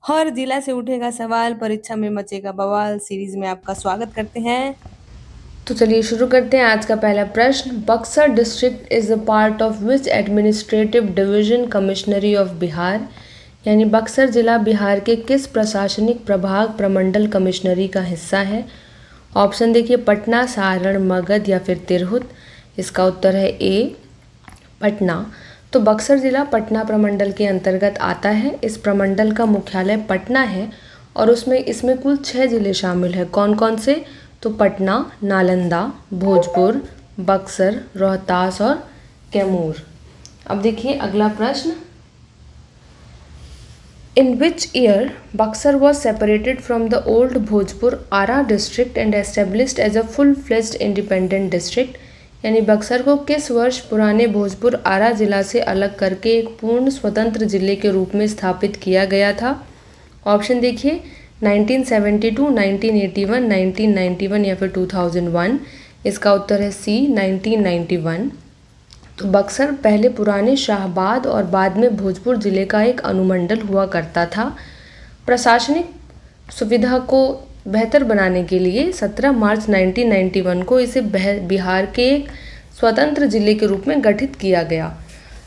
हर जिला से उठेगा सवाल, परीक्षा में मचेगा बवाल सीरीज में आपका स्वागत करते हैं। तो चलिए शुरू करते हैं आज का पहला प्रश्न। Buxar district is a part of which administrative division commissionary of Bihar. यानी बक्सर जिला बिहार के किस प्रशासनिक प्रभाग प्रमंडल कमिश्नरी का हिस्सा है। ऑप्शन देखिए, पटना, सारण, मगध या फिर तिरहुत। इसका उत्तर है ए, पटना। तो बक्सर जिला पटना प्रमंडल के अंतर्गत आता है। इस प्रमंडल का मुख्यालय पटना है और इसमें कुल 6 जिले शामिल हैं। कौन कौन से? तो पटना, नालंदा, भोजपुर, बक्सर, रोहतास और कैमूर। अब देखिए अगला प्रश्न। In which year Buxar was separated from the old Bhojpur Ara district and established as a full-fledged independent district? यानी बक्सर को किस वर्ष पुराने भोजपुर आरा जिला से अलग करके एक पूर्ण स्वतंत्र जिले के रूप में स्थापित किया गया था। ऑप्शन देखिए, 1972, 1981, 1991 या फिर 2001। इसका उत्तर है सी, 1991। तो बक्सर पहले पुराने शाहबाद और बाद में भोजपुर जिले का एक अनुमंडल हुआ करता था। प्रशासनिक सुविधा को बेहतर बनाने के लिए 17 मार्च 1991 को इसे बिहार के एक स्वतंत्र जिले के रूप में गठित किया गया।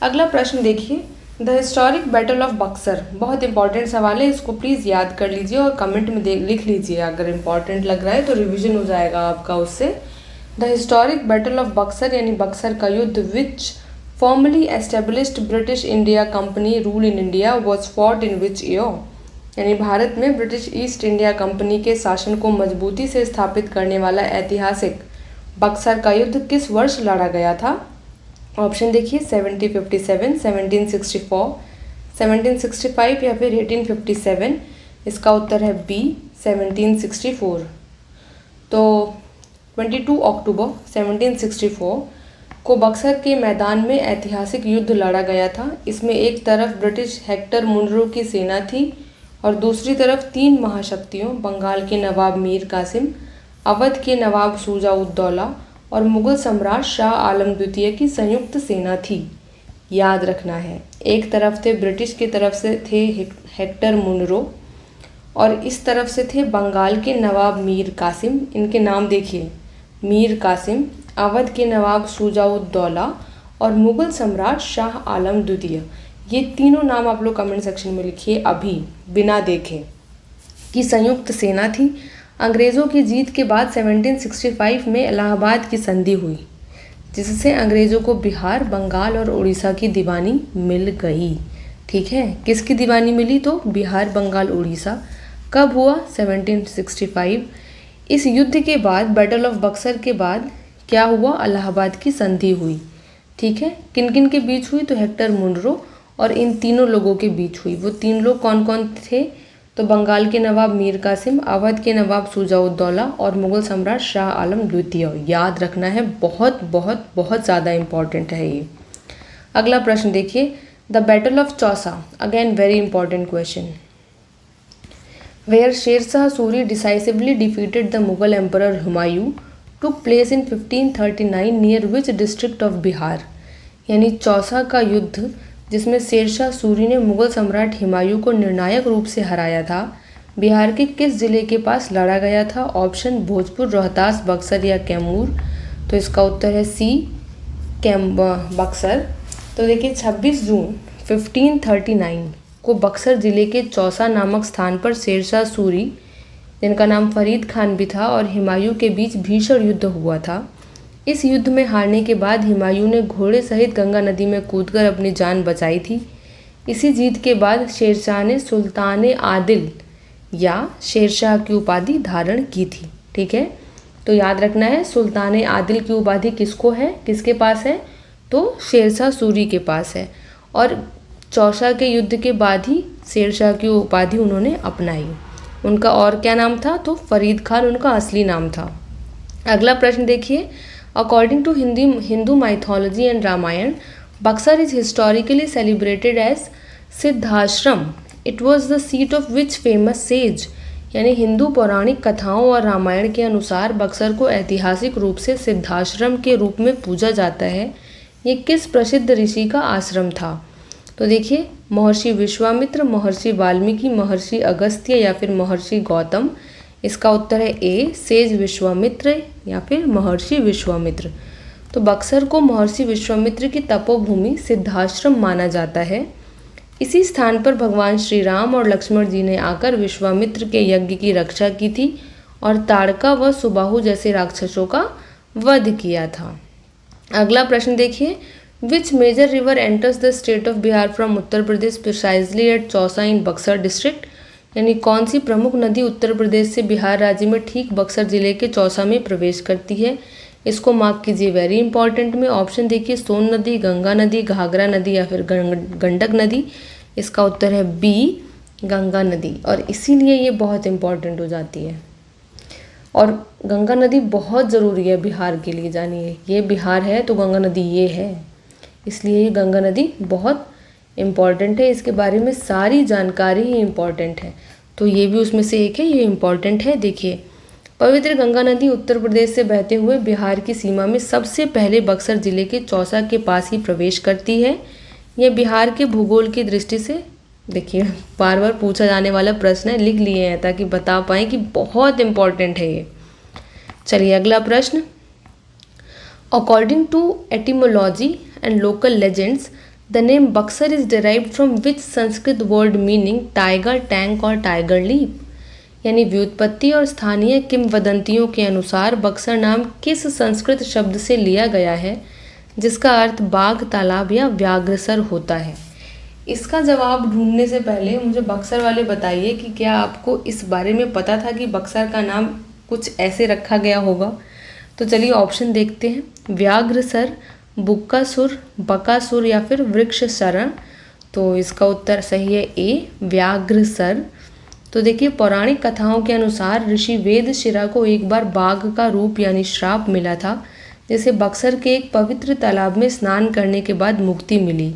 अगला प्रश्न देखिए, the historic battle of Buxar. बहुत इंपॉर्टेंट सवाल है, इसको प्लीज़ याद कर लीजिए और कमेंट में लिख लीजिए। अगर इंपॉर्टेंट लग रहा है तो रिविजन हो जाएगा आपका उससे। The historic battle of Buxar यानी बक्सर का युद्ध which formally established British India company rule in India was fought in which year. यानी भारत में ब्रिटिश ईस्ट इंडिया कंपनी के शासन को मजबूती से स्थापित करने वाला ऐतिहासिक बक्सर का युद्ध किस वर्ष लड़ा गया था। ऑप्शन देखिए, 1757, 1764, 1765 या फिर 1857। इसका उत्तर है बी, 1764। तो 22 अक्टूबर 1764 को बक्सर के मैदान में ऐतिहासिक युद्ध लड़ा गया था। इसमें एक तरफ ब्रिटिश हेक्टर मुनरो की सेना थी और दूसरी तरफ 3 महाशक्तियों बंगाल के नवाब मीर कासिम, अवध के नवाब शुजा-उद-दौला और मुगल सम्राट शाह आलम द्वितीय की संयुक्त सेना थी। याद रखना है, एक तरफ थे ब्रिटिश की तरफ से थे हेक्टर मुनरो और इस तरफ से थे बंगाल के नवाब मीर कासिम। इनके नाम देखिए, मीर कासिम, अवध के नवाब शुजा-उद-दौला और मुगल सम्राट शाह आलम द्वितीय। ये तीनों नाम आप लोग कमेंट सेक्शन में लिखिए अभी बिना देखे कि संयुक्त सेना थी। अंग्रेज़ों की जीत के बाद 1765 में इलाहाबाद की संधि हुई, जिससे अंग्रेज़ों को बिहार, बंगाल और उड़ीसा की दीवानी मिल गई। ठीक है, किसकी दीवानी मिली? तो बिहार, बंगाल, उड़ीसा। कब हुआ? 1765। इस युद्ध के बाद, बैटल ऑफ बक्सर के बाद क्या हुआ? इलाहाबाद की संधि हुई। ठीक है, किन किन के बीच हुई? तो हेक्टर मुनरो और इन तीनों लोगों के बीच हुई। वो 3 लोग कौन कौन थे? तो बंगाल के नवाब मीर कासिम, अवध के नवाब शुजा-उद-दौला और मुगल सम्राट शाह आलम द्वितीय। याद रखना है, बहुत बहुत बहुत ज़्यादा इम्पॉर्टेंट है ये। अगला प्रश्न देखिए, the battle of Chausa, again very important question, where Sher Shah Suri decisively defeated the Mughal emperor Humayun took place in 1539 near which district of Bihar. यानी चौसा का युद्ध जिसमें शेरशाह सूरी ने मुगल सम्राट हुमायूं को निर्णायक रूप से हराया था, बिहार के किस जिले के पास लड़ा गया था। ऑप्शन भोजपुर, रोहतास, बक्सर या कैमूर। तो इसका उत्तर है सी, बक्सर। तो देखिए 26 जून 1539 को बक्सर जिले के चौसा नामक स्थान पर शेरशाह सूरी, जिनका नाम फरीद खान भी था, और हुमायूं के बीच भीषण युद्ध हुआ था। इस युद्ध में हारने के बाद हुमायूं ने घोड़े सहित गंगा नदी में कूदकर अपनी जान बचाई थी। इसी जीत के बाद शेरशाह ने सुल्तान आदिल या शेरशाह की उपाधि धारण की थी। ठीक है, तो याद रखना है, सुल्तान आदिल की उपाधि किसको है, किसके पास है? तो शेरशाह सूरी के पास है। और चौसा के युद्ध के बाद ही शेरशाह की उपाधि उन्होंने अपनाई। उनका और क्या नाम था? तो फरीद खान उनका असली नाम था। अगला प्रश्न देखिए, According to Hindu mythology and Ramayana, Buxar is historically celebrated as Siddhashram. It was the seat of which famous sage? यानी हिंदू पौराणिक कथाओं और रामायण के अनुसार बक्सर को ऐतिहासिक रूप से सिद्धाश्रम के रूप में पूजा जाता है। ये किस प्रसिद्ध ऋषि का आश्रम था? तो देखिए महर्षि विश्वामित्र, महर्षि वाल्मीकि, महर्षि अगस्त्य या फिर महर्षि गौतम। इसका उत्तर है ए, सेज विश्वामित्र या फिर महर्षि विश्वामित्र। तो बक्सर को महर्षि विश्वामित्र की तपोभूमि सिद्धाश्रम माना जाता है। इसी स्थान पर भगवान श्री राम और लक्ष्मण जी ने आकर विश्वामित्र के यज्ञ की रक्षा की थी और ताड़का व सुबाहु जैसे राक्षसों का वध किया था। अगला प्रश्न देखिए, which major river enters the state of Bihar from Uttar Pradesh precisely at Chausa in Buxar district. यानी कौन सी प्रमुख नदी उत्तर प्रदेश से बिहार राज्य में ठीक बक्सर जिले के चौसा में प्रवेश करती है। इसको मार्क कीजिए वेरी इंपॉर्टेंट में। ऑप्शन देखिए सोन नदी, गंगा नदी, घाघरा नदी या फिर गंडक नदी। इसका उत्तर है बी, गंगा नदी, और इसीलिए ये बहुत इंपॉर्टेंट हो जाती है। और गंगा नदी बहुत ज़रूरी है बिहार के लिए, जानिए ये बिहार है तो गंगा नदी ये है, इसलिए ये गंगा नदी बहुत इम्पॉर्टेंट है। इसके बारे में सारी जानकारी ही इम्पॉर्टेंट है, तो ये भी उसमें से एक है, ये इम्पॉर्टेंट है। देखिए पवित्र गंगा नदी उत्तर प्रदेश से बहते हुए बिहार की सीमा में सबसे पहले बक्सर जिले के चौसा के पास ही प्रवेश करती है। यह बिहार के भूगोल की दृष्टि से, देखिए बार बार पूछा जाने वाला प्रश्न है, लिख लिए हैं ताकि बता पाएँ कि बहुत इम्पॉर्टेंट है ये। चलिए अगला प्रश्न, according to etymology and local legends the name Buxar is derived from which Sanskrit word meaning tiger, tank और टाइगर लीप। यानी व्युत्पत्ति और स्थानीय किंवदंतियों के अनुसार बक्सर नाम किस संस्कृत शब्द से लिया गया है जिसका अर्थ बाघ, तालाब या व्याघ्रसर होता है। इसका जवाब ढूंढने से पहले मुझे बक्सर वाले बताइए कि क्या आपको इस बारे में पता था कि बक्सर का नाम कुछ ऐसे रखा गया होगा। तो चलिए ऑप्शन देखते हैं, व्याघ्रसर, बुक्कासुर, बकासुर या फिर वृक्षशरण। तो इसका उत्तर सही है ए, व्याघ्रसर। तो देखिए पौराणिक कथाओं के अनुसार ऋषि वेदशिरा को एक बार बाघ का रूप यानी श्राप मिला था, जिसे बक्सर के एक पवित्र तालाब में स्नान करने के बाद मुक्ति मिली।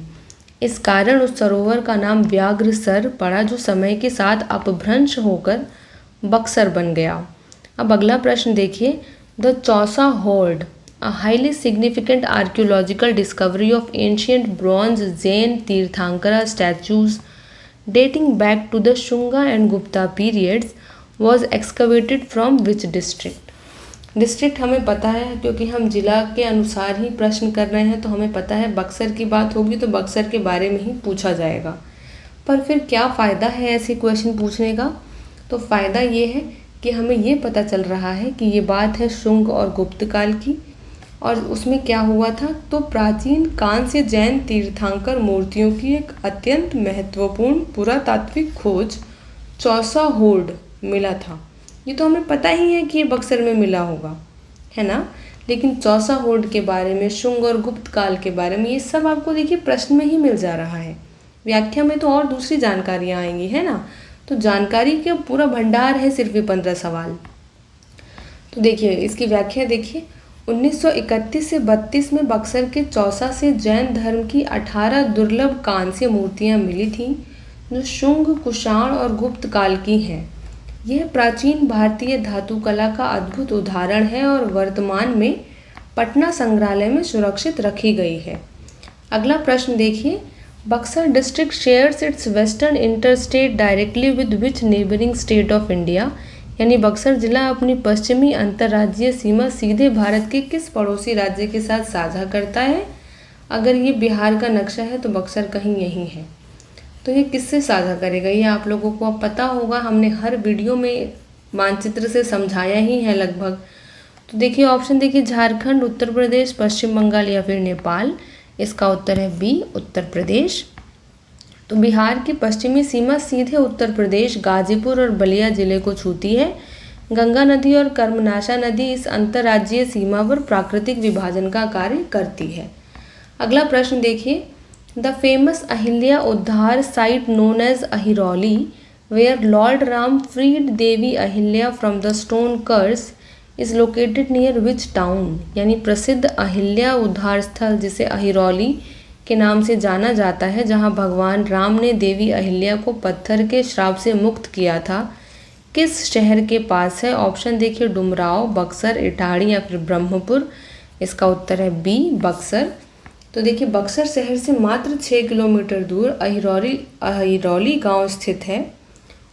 इस कारण उस सरोवर का नाम व्याघ्रसर पड़ा, जो समय के साथ अपभ्रंश होकर बक्सर बन गया। अब अगला प्रश्न देखिए, the Chausa horde, a highly significant archaeological discovery of ancient bronze Jain Tirthankara statues dating back to the Shunga and Gupta periods, was excavated from which district? District हमें पता है क्योंकि हम जिला के अनुसार ही प्रश्न कर रहे हैं, तो हमें पता है बक्सर की बात होगी तो बक्सर के बारे में ही पूछा जाएगा। पर फिर क्या फ़ायदा है ऐसे क्वेश्चन पूछने का? तो फ़ायदा ये है कि हमें ये पता चल रहा है कि ये बात है शुंग और गुप्त काल की, और उसमें क्या हुआ था, तो प्राचीन कांस्य जैन तीर्थंकर मूर्तियों की एक अत्यंत महत्वपूर्ण पुरातात्विक खोज चौसा होर्ड मिला था। ये तो हमें पता ही है कि ये बक्सर में मिला होगा, है ना, लेकिन चौसा होर्ड के बारे में, शुंग और गुप्त काल के बारे में, ये सब आपको देखिए प्रश्न में ही मिल जा रहा है। व्याख्या में तो और दूसरी जानकारियाँ आएंगी, है ना। तो जानकारी का पूरा भंडार है सिर्फ ये 15 सवाल। तो देखिए इसकी व्याख्या देखिए, 1931 से 32 में बक्सर के चौसा से जैन धर्म की 18 दुर्लभ कांस्य मूर्तियां मिली थीं, जो शुंग, कुषाण और गुप्त काल की हैं। यह प्राचीन भारतीय धातु कला का अद्भुत उदाहरण है और वर्तमान में पटना संग्रहालय में सुरक्षित रखी गई है। अगला प्रश्न देखिए, Buxar district shares it's western interstate directly with which neighbouring state of India. यानी बक्सर जिला अपनी पश्चिमी अंतर्राज्यीय सीमा सीधे भारत के किस पड़ोसी राज्य के साथ साझा करता है। अगर ये बिहार का नक्शा है तो बक्सर कहीं यहीं है, तो ये किससे साझा करेगा ये आप लोगों को अब पता होगा। हमने हर वीडियो में मानचित्र से समझाया ही है लगभग। तो देखिए ऑप्शन देखिए, झारखंड, उत्तर प्रदेश, पश्चिम बंगाल या फिर नेपाल। इसका उत्तर है बी, उत्तर प्रदेश। तो बिहार की पश्चिमी सीमा सीधे उत्तर प्रदेश, गाजीपुर और बलिया जिले को छूती है। गंगा नदी और कर्मनाशा नदी इस अंतर्राज्यीय सीमा पर प्राकृतिक विभाजन का कार्य करती है। अगला प्रश्न देखिए, the famous Ahilya Uddhar site known as Ahirauli, where lord Ram freed Devi Ahilya from the stone curse, is located near which town. यानी प्रसिद्ध अहिल्या उद्धार स्थल जिसे अहिरौली के नाम से जाना जाता है, जहां भगवान राम ने देवी अहिल्या को पत्थर के श्राप से मुक्त किया था, किस शहर के पास है। ऑप्शन देखिए, डुमराव, बक्सर, इटाड़ी या फिर ब्रह्मपुर। इसका उत्तर है बी, बक्सर। तो देखिए बक्सर शहर से मात्र 6 किलोमीटर दूर अहिरौली गांव स्थित है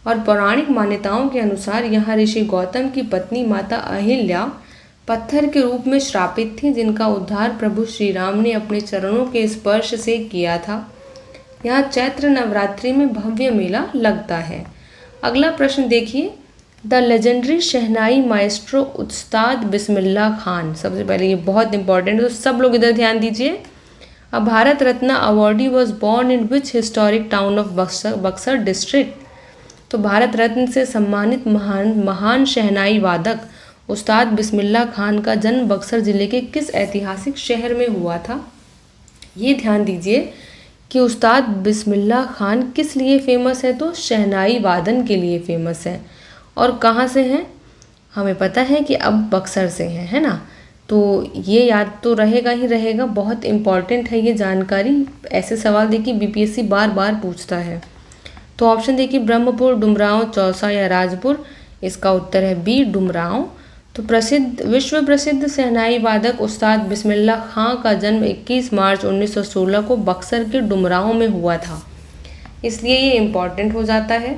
और पौराणिक मान्यताओं के अनुसार यहाँ ऋषि गौतम की पत्नी माता अहिल्या पत्थर के रूप में श्रापित थी, जिनका उद्धार प्रभु श्री राम ने अपने चरणों के स्पर्श से किया था। यहाँ चैत्र नवरात्रि में भव्य मेला लगता है। अगला प्रश्न देखिए, द लेजेंडरी शहनाई माइस्ट्रो उस्ताद बिस्मिल्लाह खान, सबसे पहले ये बहुत इंपॉर्टेंट है तो सब लोग इधर ध्यान दीजिए। A Bharat Ratna awardee was born in which historic town of Buxar district. तो भारत रत्न से सम्मानित महान शहनाई वादक उस्ताद बिस्मिल्लाह खान का जन्म बक्सर जिले के किस ऐतिहासिक शहर में हुआ था? ये ध्यान दीजिए कि उस्ताद बिस्मिल्लाह खान किस लिए फेमस है, तो शहनाई वादन के लिए फेमस है। और कहाँ से हैं? हमें पता है कि अब बक्सर से हैं, है ना। तो ये याद तो रहेगा ही रहेगा, बहुत इम्पॉर्टेंट है ये जानकारी। ऐसे सवाल देखिए बीपीएससी बार बार पूछता है। तो ऑप्शन देखिए ब्रह्मपुर, डुमरांव, चौसा या राजपुर। इसका उत्तर है बी डुमरांव। तो विश्व प्रसिद्ध शहनाई वादक उस्ताद बिस्मिल्लाह खां का जन्म 21 मार्च 1916 को बक्सर के डुमरांव में हुआ था, इसलिए ये इम्पॉर्टेंट हो जाता है।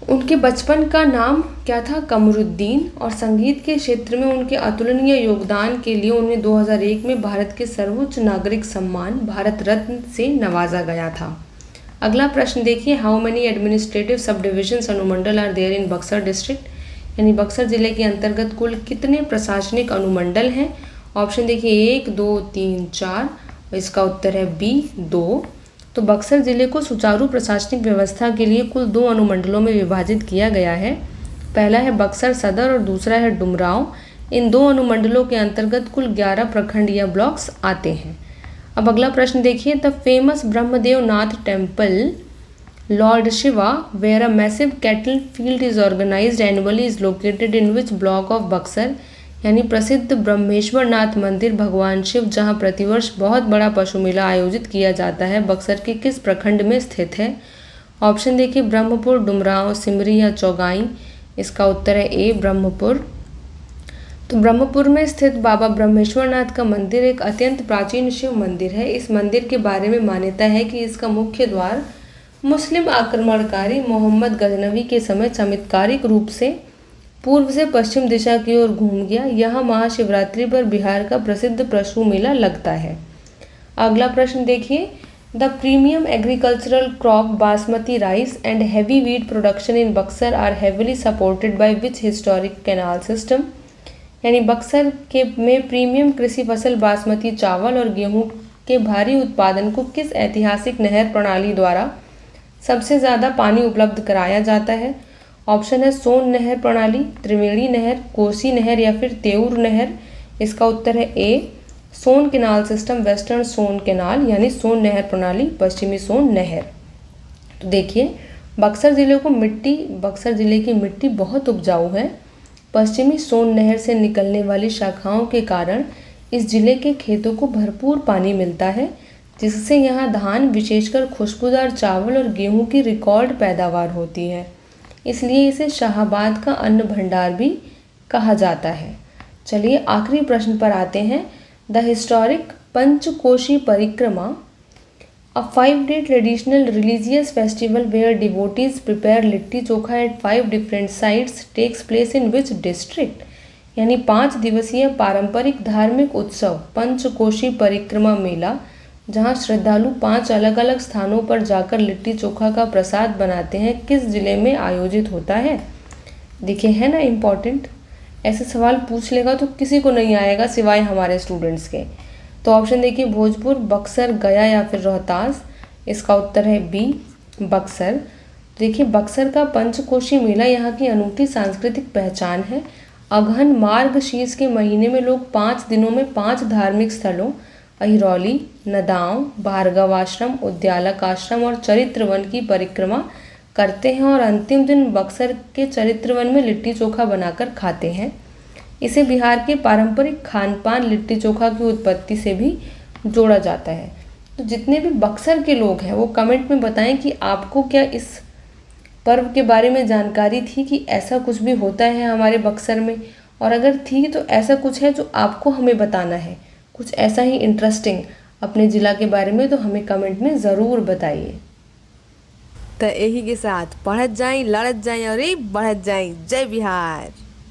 उनके बचपन का नाम क्या था? कमरुद्दीन। और संगीत के क्षेत्र में उनके अतुलनीय योगदान के लिए उन्हें 2001 में भारत के सर्वोच्च नागरिक सम्मान भारत रत्न से नवाजा गया था। अगला प्रश्न देखिए, how many administrative subdivisions अनुमंडल are there in Buxar district, यानी बक्सर जिले के अंतर्गत कुल कितने प्रशासनिक अनुमंडल हैं? ऑप्शन देखिए 1, 2, 3, 4। इसका उत्तर है बी 2। तो बक्सर जिले को सुचारू प्रशासनिक व्यवस्था के लिए कुल 2 अनुमंडलों में विभाजित किया गया है। पहला है बक्सर सदर और दूसरा है डुमरांव। इन 2 अनुमंडलों के अंतर्गत कुल 11 प्रखंड या ब्लॉक्स आते हैं। अब अगला प्रश्न देखिए, the famous Brahmdev Nath temple lord Shiva where a massive cattle field is organised annually is located in which block of Buxar, यानी प्रसिद्ध ब्रह्मेश्वर नाथ मंदिर भगवान शिव जहां प्रतिवर्ष बहुत बड़ा पशु मेला आयोजित किया जाता है, बक्सर के किस प्रखंड में स्थित है? ऑप्शन देखिए ब्रह्मपुर, डुमरांव, सिमरी या चौगाई। इसका उत्तर है ए ब्रह्मपुर। तो ब्रह्मपुर में स्थित बाबा ब्रह्मेश्वर नाथ का मंदिर एक अत्यंत प्राचीन शिव मंदिर है। इस मंदिर के बारे में मान्यता है कि इसका मुख्य द्वार मुस्लिम आक्रमणकारी मोहम्मद गजनवी के समय चमत्कारिक रूप से पूर्व से पश्चिम दिशा की ओर घूम गया। यहाँ महाशिवरात्रि पर बिहार का प्रसिद्ध पशु मेला लगता है। अगला प्रश्न देखिए, the premium agricultural crop basmati rice and heavy wheat production in Buxar are heavily supported by which historic canal system, यानी बक्सर के में प्रीमियम कृषि फसल बासमती चावल और गेहूं के भारी उत्पादन को किस ऐतिहासिक नहर प्रणाली द्वारा सबसे ज़्यादा पानी उपलब्ध कराया जाता है? ऑप्शन है सोन नहर प्रणाली, त्रिवेणी नहर, कोसी नहर या फिर तेऊर नहर। इसका उत्तर है ए सोन कैनाल सिस्टम, वेस्टर्न सोन कैनाल यानी सोन नहर प्रणाली, पश्चिमी सोन नहर। तो देखिए बक्सर जिले की मिट्टी बहुत उपजाऊ है। पश्चिमी सोन नहर से निकलने वाली शाखाओं के कारण इस जिले के खेतों को भरपूर पानी मिलता है, जिससे यहाँ धान विशेषकर खुशबूदार चावल और गेहूं की रिकॉर्ड पैदावार होती है। इसलिए इसे शाहाबाद का अन्न भंडार भी कहा जाता है। चलिए आखिरी प्रश्न पर आते हैं। The historic Panchkoshi Parikrama, a 5-day traditional religious festival where devotees prepare litti chokha at 5 different sites takes place in which district, यानी 5 दिवसीय पारंपरिक धार्मिक उत्सव पंचकोशी परिक्रमा मेला जहां श्रद्धालु 5 अलग अलग स्थानों पर जाकर लिट्टी चोखा का प्रसाद बनाते हैं, किस जिले में आयोजित होता है? देखिए है ना इम्पॉर्टेंट, ऐसे सवाल पूछ लेगा तो किसी को नहीं आएगा सिवाय हमारे स्टूडेंट्स के। तो ऑप्शन देखिए भोजपुर, बक्सर, गया या फिर रोहतास। इसका उत्तर है बी बक्सर। देखिए बक्सर का पंचकोशी मेला यहाँ की अनूठी सांस्कृतिक पहचान है। अगहन मार्गशीर्ष के महीने में लोग 5 दिनों में 5 धार्मिक स्थलों अहिरौली, नदांव, भार्गव आश्रम, उद्यालक आश्रम और चरित्रवन की परिक्रमा करते हैं और अंतिम दिन बक्सर के चरित्रवन में लिट्टी चोखा बनाकर खाते हैं। इसे बिहार के पारंपरिक खान पान लिट्टी चोखा की उत्पत्ति से भी जोड़ा जाता है। तो जितने भी बक्सर के लोग हैं वो कमेंट में बताएं कि आपको क्या इस पर्व के बारे में जानकारी थी कि ऐसा कुछ भी होता है हमारे बक्सर में, और अगर थी तो ऐसा कुछ है जो आपको हमें बताना है। कुछ ऐसा ही इंटरेस्टिंग अपने ज़िला के बारे में तो हमें कमेंट में ज़रूर बताइए। तो यही के साथ पढ़त जाई, लड़त जाई और बढ़त जाई। जय बिहार।